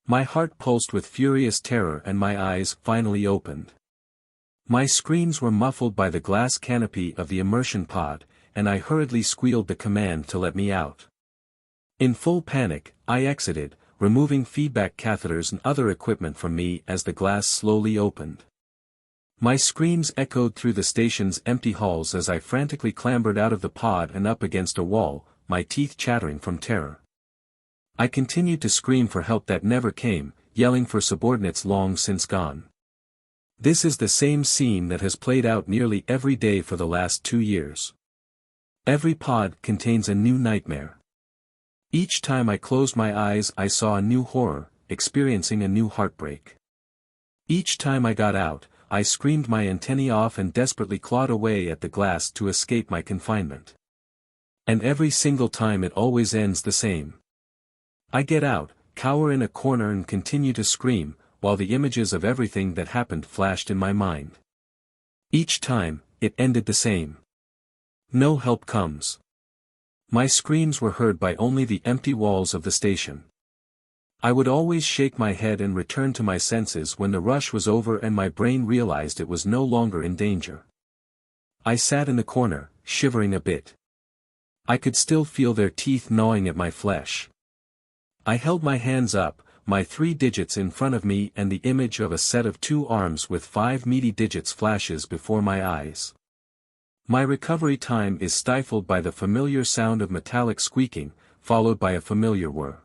My heart pulsed with furious terror and my eyes finally opened. My screams were muffled by the glass canopy of the immersion pod, and I hurriedly squealed the command to let me out. In full panic, I exited, removing feedback catheters and other equipment from me as the glass slowly opened. My screams echoed through the station's empty halls as I frantically clambered out of the pod and up against a wall, my teeth chattering from terror. I continued to scream for help that never came, yelling for subordinates long since gone. This is the same scene that has played out nearly every day for the last 2 years. Every pod contains a new nightmare. Each time I closed my eyes I saw a new horror, experiencing a new heartbreak. Each time I got out, I screamed my antennae off and desperately clawed away at the glass to escape my confinement. And every single time it always ends the same. I get out, cower in a corner and continue to scream, while the images of everything that happened flashed in my mind. Each time, it ended the same. No help comes. My screams were heard by only the empty walls of the station. I would always shake my head and return to my senses when the rush was over and my brain realized it was no longer in danger. I sat in the corner, shivering a bit. I could still feel their teeth gnawing at my flesh. I held my hands up, my 3 digits in front of me, and the image of a set of 2 arms with 5 meaty digits flashes before my eyes. My recovery time is stifled by the familiar sound of metallic squeaking, followed by a familiar whir.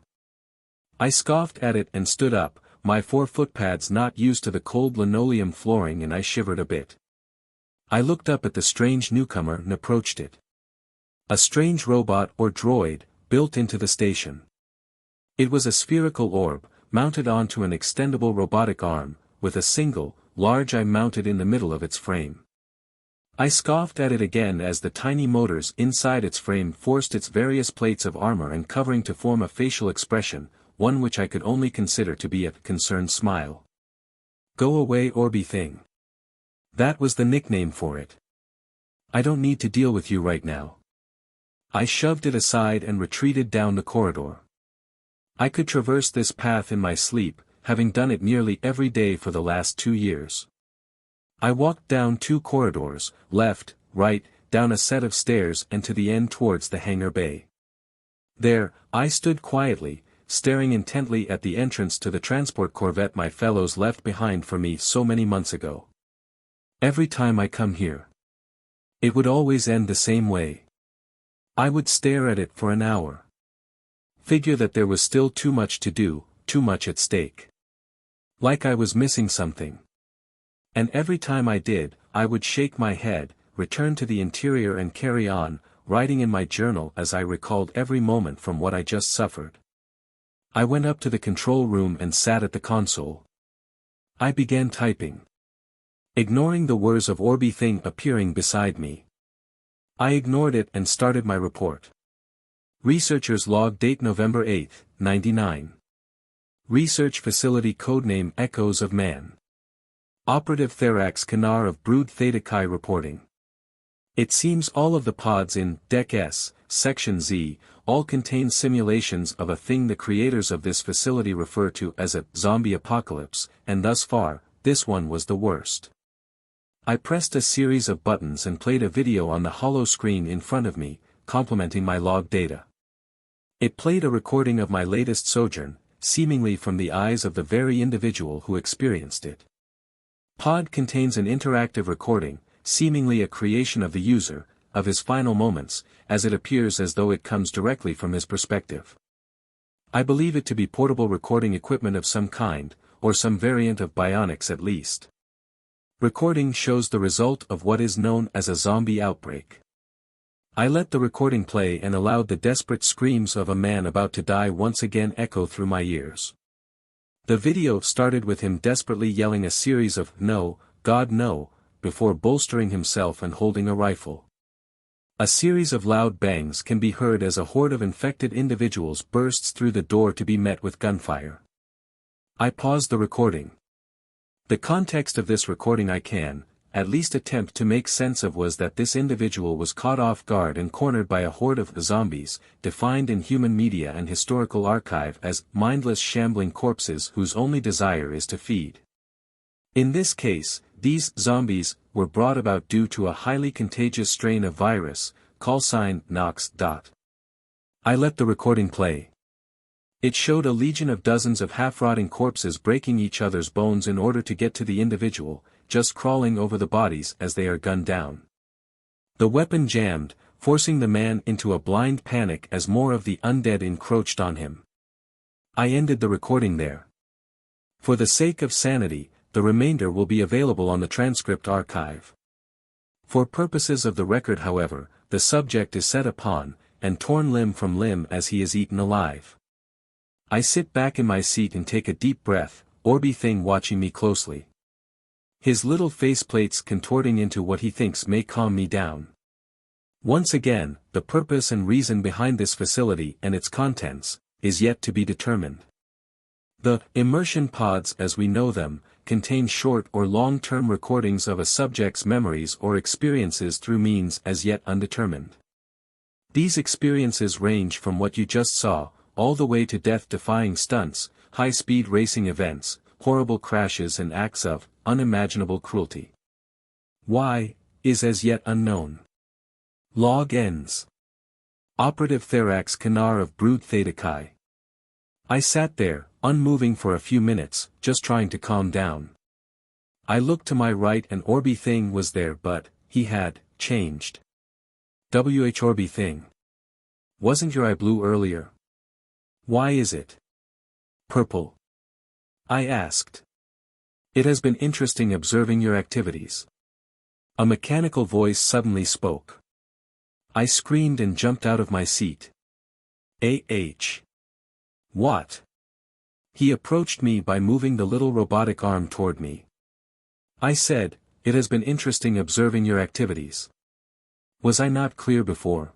I scoffed at it and stood up, my 4 footpads not used to the cold linoleum flooring, and I shivered a bit. I looked up at the strange newcomer and approached it. A strange robot or droid, built into the station. It was a spherical orb, mounted onto an extendable robotic arm, with a single, large eye mounted in the middle of its frame. I scoffed at it again as the tiny motors inside its frame forced its various plates of armor and covering to form a facial expression, one which I could only consider to be a concerned smile. Go away, Orby thing. That was the nickname for it. I don't need to deal with you right now. I shoved it aside and retreated down the corridor. I could traverse this path in my sleep, having done it nearly every day for the last 2 years. I walked down 2 corridors, left, right, down a set of stairs and to the end towards the hangar bay. There, I stood quietly, staring intently at the entrance to the transport corvette my fellows left behind for me so many months ago. Every time I come here, it would always end the same way. I would stare at it for an hour. Figure that there was still too much to do, too much at stake. Like I was missing something. And every time I did, I would shake my head, return to the interior and carry on, writing in my journal as I recalled every moment from what I just suffered. I went up to the control room and sat at the console. I began typing. Ignoring the words of Orby thing appearing beside me. I ignored it and started my report. Researchers log date November 8, 99. Research facility codename Echoes of Man. Operative Therax Kanar of Brood Theta Chi reporting. It seems all of the pods in Deck S, Section Z, all contain simulations of a thing the creators of this facility refer to as a zombie apocalypse, and thus far, this one was the worst. I pressed a series of buttons and played a video on the hollow screen in front of me, complementing my log data. It played a recording of my latest sojourn, seemingly from the eyes of the very individual who experienced it. Pod contains an interactive recording, seemingly a creation of the user, of his final moments, as it appears as though it comes directly from his perspective. I believe it to be portable recording equipment of some kind, or some variant of bionics at least. Recording shows the result of what is known as a zombie outbreak. I let the recording play and allowed the desperate screams of a man about to die once again echo through my ears. The video started with him desperately yelling a series of "No, God no," before bolstering himself and holding a rifle. A series of loud bangs can be heard as a horde of infected individuals bursts through the door to be met with gunfire. I paused the recording. The context of this recording I can, at least attempt to make sense of was that this individual was caught off guard and cornered by a horde of zombies, defined in human media and historical archive as mindless shambling corpses whose only desire is to feed. In this case, these zombies were brought about due to a highly contagious strain of virus, callsign Nox. I let the recording play. It showed a legion of dozens of half-rotting corpses breaking each other's bones in order to get to the individual, just crawling over the bodies as they are gunned down. The weapon jammed, forcing the man into a blind panic as more of the undead encroached on him. I ended the recording there. For the sake of sanity, the remainder will be available on the transcript archive. For purposes of the record, however, the subject is set upon, and torn limb from limb as he is eaten alive. I sit back in my seat and take a deep breath, Orby thing watching me closely. His little faceplates contorting into what he thinks may calm me down. Once again, the purpose and reason behind this facility and its contents is yet to be determined. The immersion pods as we know them contain short or long-term recordings of a subject's memories or experiences through means as yet undetermined. These experiences range from what you just saw, all the way to death-defying stunts, high-speed racing events, horrible crashes and acts of unimaginable cruelty. Why is as yet unknown. Log ends. Operative Therax Canar of Brood Theta Chi. I sat there, unmoving for a few minutes, just trying to calm down. I looked to my right and Orby thing was there, but he had changed. Orby thing. Wasn't your eye blue earlier? Why is it purple? I asked. It has been interesting observing your activities. A mechanical voice suddenly spoke. I screamed and jumped out of my seat. What? He approached me by moving the little robotic arm toward me. I said, it has been interesting observing your activities. Was I not clear before?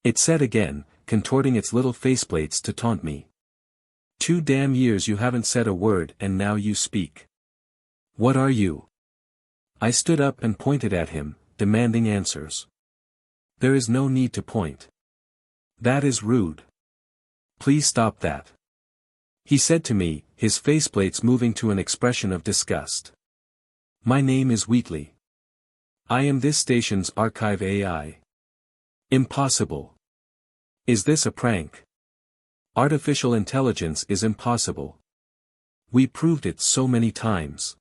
It said again, contorting its little faceplates to taunt me. 2 damn years you haven't said a word and now you speak. What are you? I stood up and pointed at him, demanding answers. There is no need to point. That is rude. Please stop that. He said to me, his faceplates moving to an expression of disgust. My name is Wheatley. I am this station's archive AI. Impossible. Is this a prank? Artificial intelligence is impossible. We proved it so many times.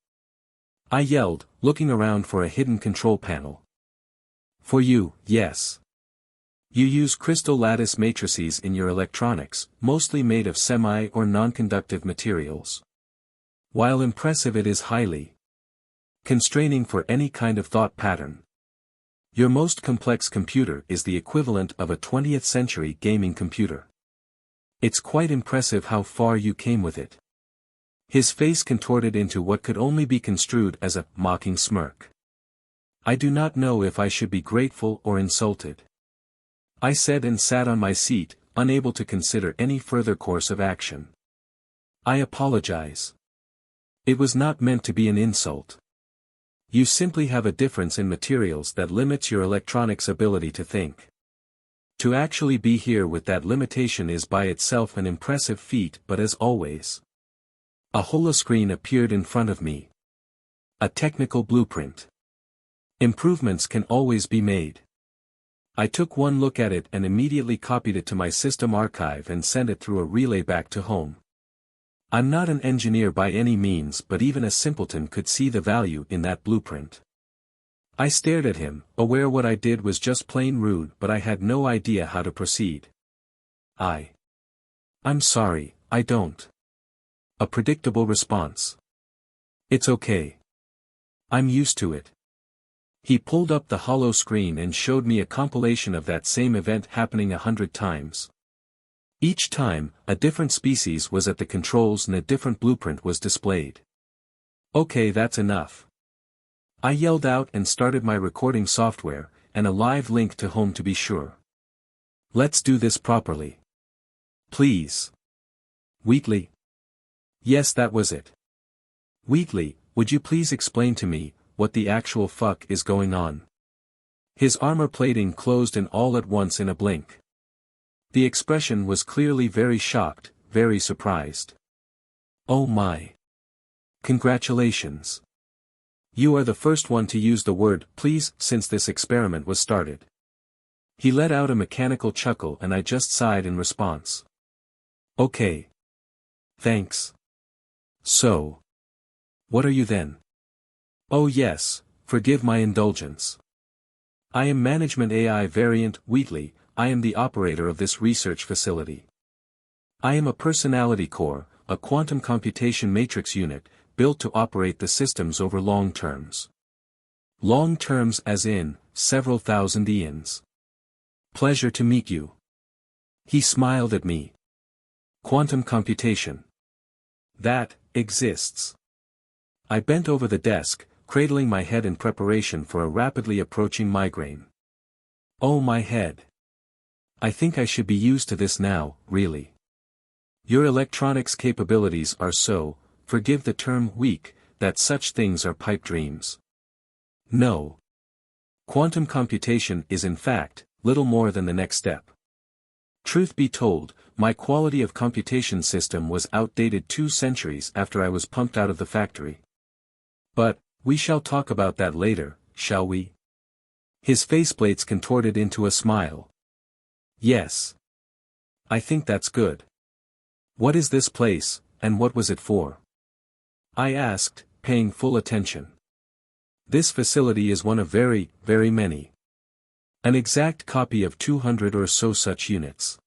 I yelled, looking around for a hidden control panel. For you, yes. You use crystal lattice matrices in your electronics, mostly made of semi- or non-conductive materials. While impressive, it is highly constraining for any kind of thought pattern. Your most complex computer is the equivalent of a 20th century gaming computer. It's quite impressive how far you came with it. His face contorted into what could only be construed as a mocking smirk. I do not know if I should be grateful or insulted. I said and sat on my seat, unable to consider any further course of action. I apologize. It was not meant to be an insult. You simply have a difference in materials that limits your electronics' ability to think. To actually be here with that limitation is by itself an impressive feat, but as always, a holoscreen appeared in front of me. A technical blueprint. Improvements can always be made. I took one look at it and immediately copied it to my system archive and sent it through a relay back to home. I'm not an engineer by any means, but even a simpleton could see the value in that blueprint. I stared at him, aware what I did was just plain rude, but I had no idea how to proceed. I'm sorry, I don't. A predictable response. It's okay. I'm used to it. He pulled up the hollow screen and showed me a compilation of that same event happening 100 times. Each time, a different species was at the controls and a different blueprint was displayed. Okay, that's enough. I yelled out and started my recording software, and a live link to home to be sure. Let's do this properly. Please. Wheatley. Yes, that was it. Wheatley, would you please explain to me, what the actual fuck is going on? His armor plating closed in all at once in a blink. The expression was clearly very shocked, very surprised. Oh my. Congratulations. You are the first one to use the word please since this experiment was started. He let out a mechanical chuckle and I just sighed in response. Okay. Thanks. So. What are you then? Oh yes, forgive my indulgence. I am Management AI Variant Wheatley, I am the operator of this research facility. I am a personality core, a quantum computation matrix unit, built to operate the systems over long terms. Long terms as in, several thousand eons. Pleasure to meet you. He smiled at me. Quantum computation. That exists. I bent over the desk, cradling my head in preparation for a rapidly approaching migraine. Oh my head. I think I should be used to this now, really. Your electronics capabilities are so, forgive the term weak, that such things are pipe dreams. No. Quantum computation is in fact, little more than the next step. Truth be told, my quality of computation system was outdated 2 centuries after I was pumped out of the factory. But, we shall talk about that later, shall we? His faceplates contorted into a smile. Yes. I think that's good. What is this place, and what was it for? I asked, paying full attention. This facility is one of very, very many. An exact copy of 200 or so such units.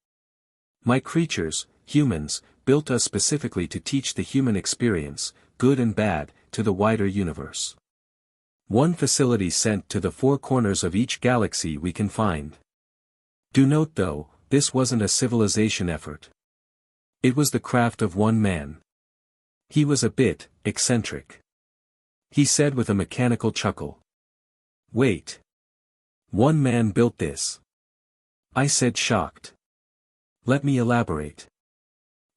My creatures, humans, built us specifically to teach the human experience, good and bad, to the wider universe. One facility sent to the 4 corners of each galaxy we can find. Do note though, this wasn't a civilization effort. It was the craft of one man. He was a bit eccentric. He said with a mechanical chuckle. Wait. One man built this. I said shocked. Let me elaborate.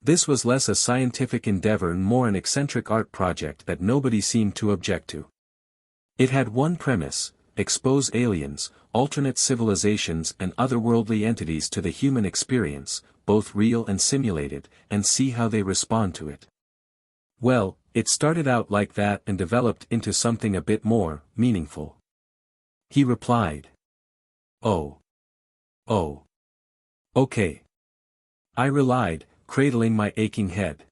This was less a scientific endeavor and more an eccentric art project that nobody seemed to object to. It had one premise: expose aliens, alternate civilizations and otherworldly entities to the human experience, both real and simulated, and see how they respond to it. Well, it started out like that and developed into something a bit more meaningful. He replied. Oh. Oh. Okay. I relied, cradling my aching head.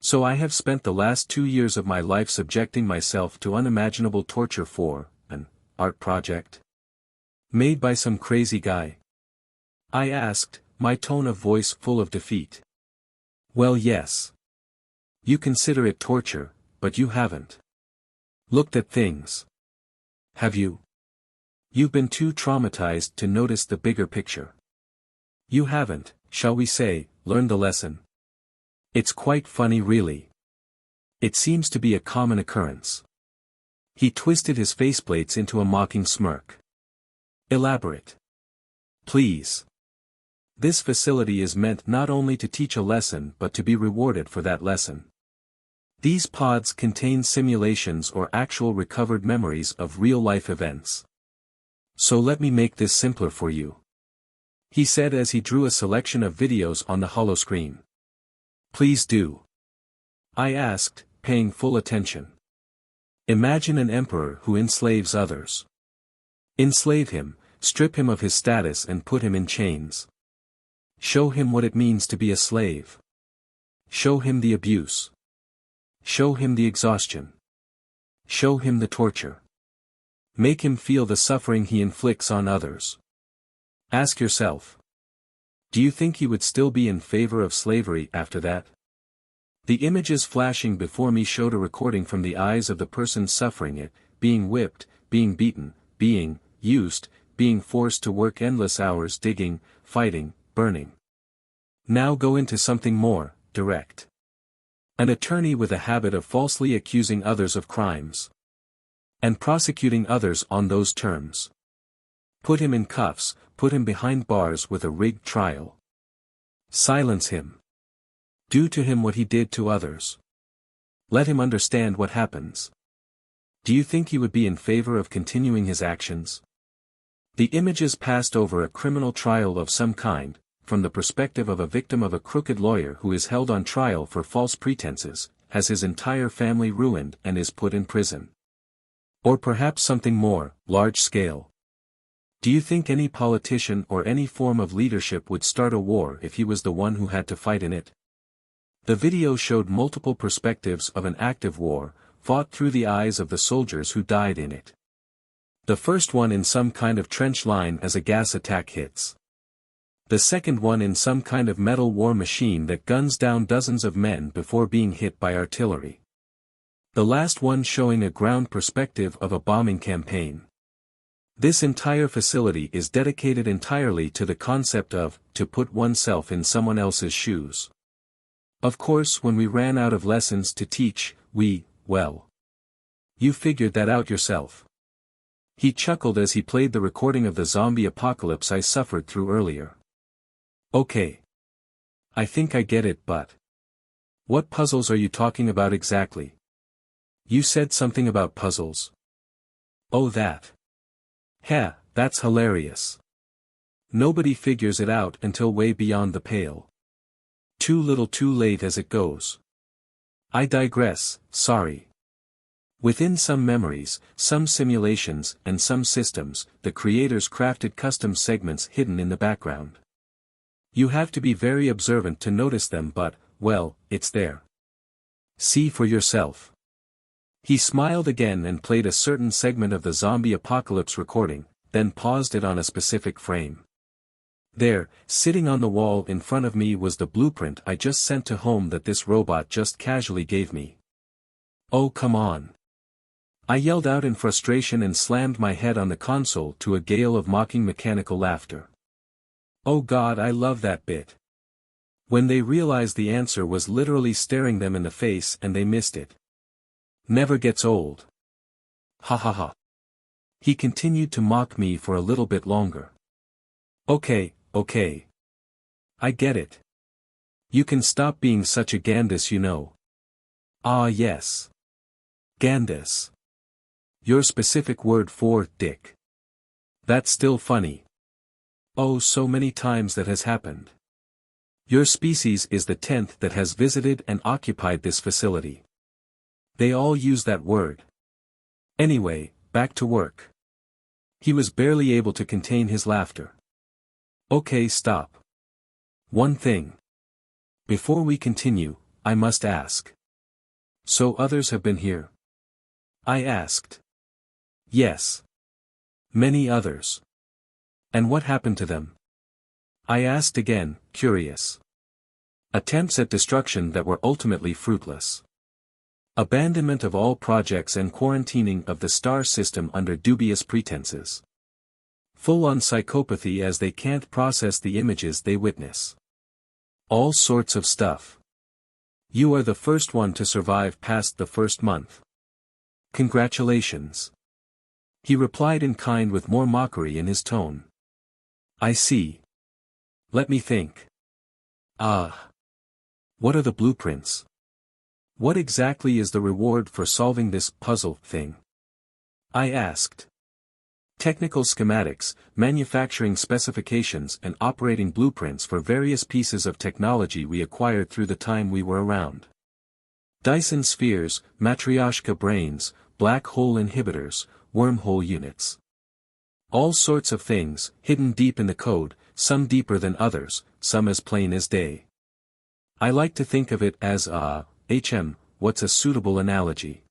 So I have spent the last 2 years of my life subjecting myself to unimaginable torture for an art project? Made by some crazy guy? I asked, my tone of voice full of defeat. Well, yes. You consider it torture, but you haven't looked at things. Have you? You've been too traumatized to notice the bigger picture. You haven't, shall we say, learned the lesson. It's quite funny really. It seems to be a common occurrence. He twisted his faceplates into a mocking smirk. Elaborate. Please. This facility is meant not only to teach a lesson but to be rewarded for that lesson. These pods contain simulations or actual recovered memories of real-life events. So let me make this simpler for you. He said as he drew a selection of videos on the holoscreen. Please do. I asked, paying full attention. Imagine an emperor who enslaves others. Enslave him, strip him of his status and put him in chains. Show him what it means to be a slave. Show him the abuse. Show him the exhaustion. Show him the torture. Make him feel the suffering he inflicts on others. Ask yourself. Do you think he would still be in favor of slavery after that? The images flashing before me showed a recording from the eyes of the person suffering it, being whipped, being beaten, being used, being forced to work endless hours digging, fighting, burning. Now go into something more direct. An attorney with a habit of falsely accusing others of crimes. And prosecuting others on those terms. Put him in cuffs, put him behind bars with a rigged trial. Silence him. Do to him what he did to others. Let him understand what happens. Do you think he would be in favor of continuing his actions? The images passed over a criminal trial of some kind, from the perspective of a victim of a crooked lawyer who is held on trial for false pretenses, has his entire family ruined and is put in prison. Or perhaps something more, large-scale. Do you think any politician or any form of leadership would start a war if he was the one who had to fight in it? The video showed multiple perspectives of an active war, fought through the eyes of the soldiers who died in it. The first one in some kind of trench line as a gas attack hits. The second one in some kind of metal war machine that guns down dozens of men before being hit by artillery. The last one showing a ground perspective of a bombing campaign. This entire facility is dedicated entirely to the concept of, to put oneself in someone else's shoes. Of course, when we ran out of lessons to teach, well. You figured that out yourself. He chuckled as he played the recording of the zombie apocalypse I suffered through earlier. Okay. I think I get it, but what puzzles are you talking about exactly? You said something about puzzles. Oh, that. That's hilarious. Nobody figures it out until way beyond the pale. Too little too late as it goes. I digress, sorry. Within some memories, some simulations, and some systems, the creators crafted custom segments hidden in the background. You have to be very observant to notice them, but, well, it's there. See for yourself. He smiled again and played a certain segment of the zombie apocalypse recording, then paused it on a specific frame. There, sitting on the wall in front of me was the blueprint I just sent to home that this robot just casually gave me. Oh, come on. I yelled out in frustration and slammed my head on the console to a gale of mocking mechanical laughter. Oh God, I love that bit. When they realized the answer was literally staring them in the face and they missed it. Never gets old. Ha ha ha. He continued to mock me for a little bit longer. Okay. I get it. You can stop being such a Gandus, you know. Ah yes. Gandus. Your specific word for dick. That's still funny. Oh, so many times that has happened. Your species is the 10th that has visited and occupied this facility. They all use that word. Anyway, back to work. He was barely able to contain his laughter. Okay, stop. One thing. Before we continue, I must ask. So others have been here? I asked. Yes. Many others. And what happened to them? I asked again, curious. Attempts at destruction that were ultimately fruitless. Abandonment of all projects and quarantining of the star system under dubious pretenses. Full-on psychopathy as they can't process the images they witness. All sorts of stuff. You are the first one to survive past the first month. Congratulations. He replied in kind with more mockery in his tone. I see. Let me think. What are the blueprints? What exactly is the reward for solving this puzzle thing? I asked. Technical schematics, manufacturing specifications and operating blueprints for various pieces of technology we acquired through the time we were around. Dyson spheres, Matryoshka brains, black hole inhibitors, wormhole units. All sorts of things, hidden deep in the code, some deeper than others, some as plain as day. I like to think of it as what's a suitable analogy?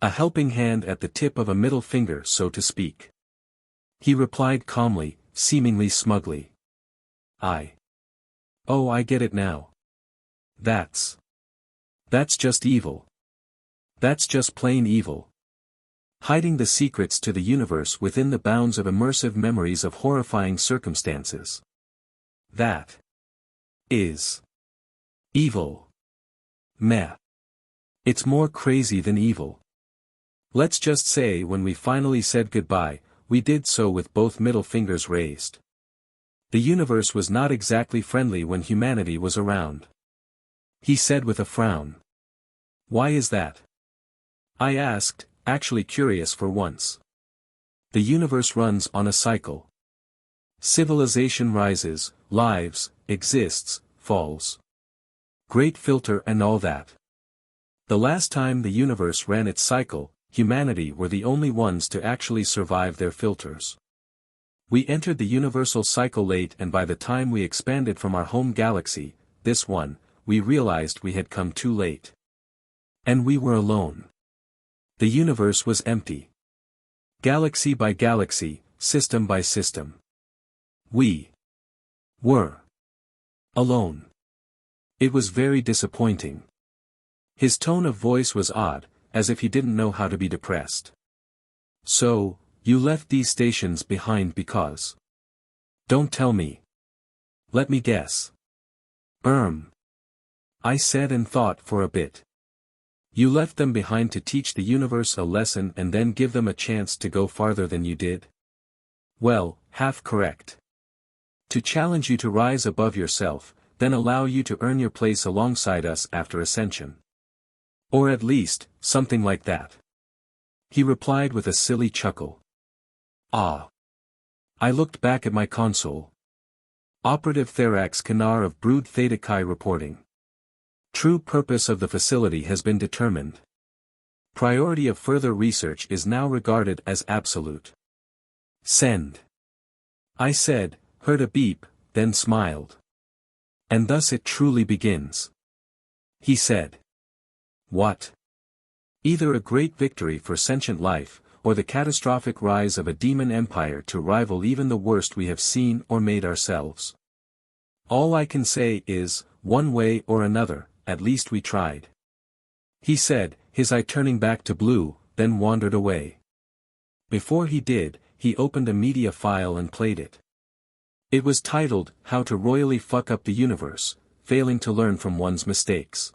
A helping hand at the tip of a middle finger, so to speak. He replied calmly, seemingly smugly. Oh, I get it now. That's just evil. That's just plain evil. Hiding the secrets to the universe within the bounds of immersive memories of horrifying circumstances. That is evil. Meh. It's more crazy than evil. Let's just say when we finally said goodbye, we did so with both middle fingers raised. The universe was not exactly friendly when humanity was around. He said with a frown. Why is that? I asked, actually curious for once. The universe runs on a cycle. Civilization rises, lives, exists, falls. Great filter and all that. The last time the universe ran its cycle, humanity were the only ones to actually survive their filters. We entered the universal cycle late, and by the time we expanded from our home galaxy, this one, we realized we had come too late. And we were alone. The universe was empty. Galaxy by galaxy, system by system. We were alone. It was very disappointing. His tone of voice was odd, as if he didn't know how to be depressed. So, you left these stations behind because... Don't tell me. Let me guess. I said and thought for a bit. You left them behind to teach the universe a lesson and then give them a chance to go farther than you did? Well, half correct. To challenge you to rise above yourself, then allow you to earn your place alongside us after ascension. Or at least, something like that. He replied with a silly chuckle. Ah. I looked back at my console. Operative Therax Kanar of Brood Theta Chi reporting. True purpose of the facility has been determined. Priority of further research is now regarded as absolute. Send. I said, heard a beep, then smiled. And thus it truly begins. He said. What? Either a great victory for sentient life, or the catastrophic rise of a demon empire to rival even the worst we have seen or made ourselves. All I can say is, one way or another, at least we tried. He said, his eye turning back to blue, then wandered away. Before he did, he opened a media file and played it. It was titled, How to Royally Fuck Up the Universe, Failing to Learn from One's Mistakes.